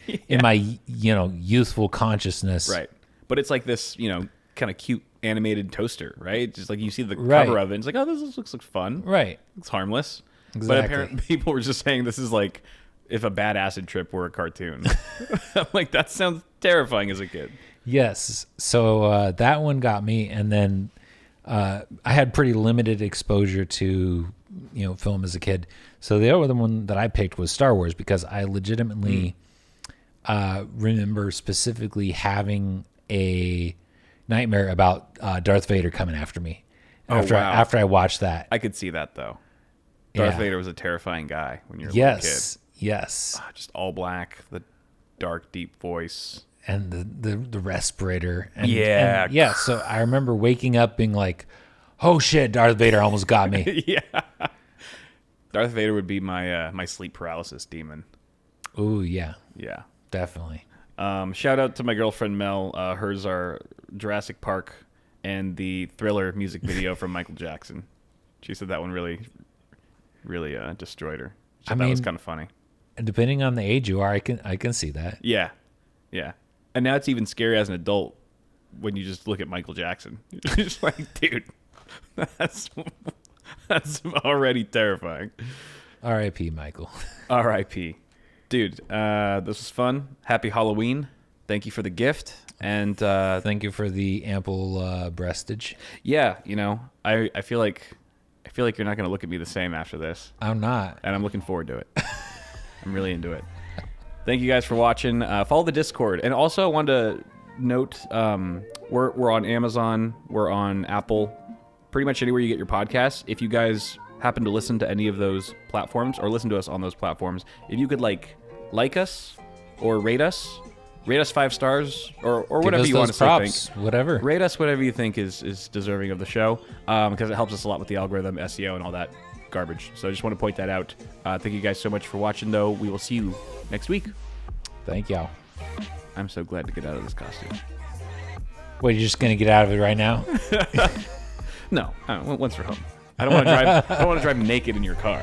youthful consciousness. Right. But it's like this, kind of cute animated toaster, right? Just like you see the Right. cover of it, and it's like, oh, this looks like fun. Right. It's harmless. But Exactly. apparently people were just saying this is like if a bad acid trip were a cartoon. I'm like, that sounds terrifying as a kid. Yes. So that one got me, and then I had pretty limited exposure to film as a kid. So the other one that I picked was Star Wars, because I legitimately remember specifically having a nightmare about Darth Vader coming after me after I watched that. I could see that though. Darth Yeah. Vader was a terrifying guy when you were a little kid. Yes. Just all black, the dark, deep voice. And the respirator. And, Yeah. and yeah. So I remember waking up being like, oh shit, Darth Vader almost got me. Yeah. Darth Vader would be my my sleep paralysis demon. Ooh, yeah, Yeah. definitely. Shout out to my girlfriend Mel. Hers are Jurassic Park and the Thriller music video from Michael Jackson. She said that one really destroyed her. She thought that was kind of funny. Depending on the age you are, I can see that. Yeah. Yeah. And now it's even scary as an adult when you just look at Michael Jackson. You're just like, dude, that's already terrifying. R.I.P. Michael. R.I.P. Dude, this was fun. Happy Halloween. Thank you for the gift. And Thank you for the ample breastage. yeah, I feel like you're not going to look at me the same after this. I'm not. And I'm looking forward to it. I'm really into it. Thank you guys for watching. Follow the Discord. And also I wanted to note, we're on Amazon. We're on Apple. Pretty much anywhere you get your podcasts. If you guys happen to listen to any of those platforms or listen to us on those platforms, if you could like us or rate us 5 stars or whatever us you those want to props, think. whatever. Rate us whatever you think is deserving of the show, because it helps us a lot with the algorithm, SEO, and all that garbage. So I just want to point that out. Thank you guys so much for watching, though. We will see you next week. Thank y'all. I'm so glad to get out of this costume. Wait, you're just gonna get out of it right now? No, once we're home. I don't want to drive. I don't want to drive naked in your car.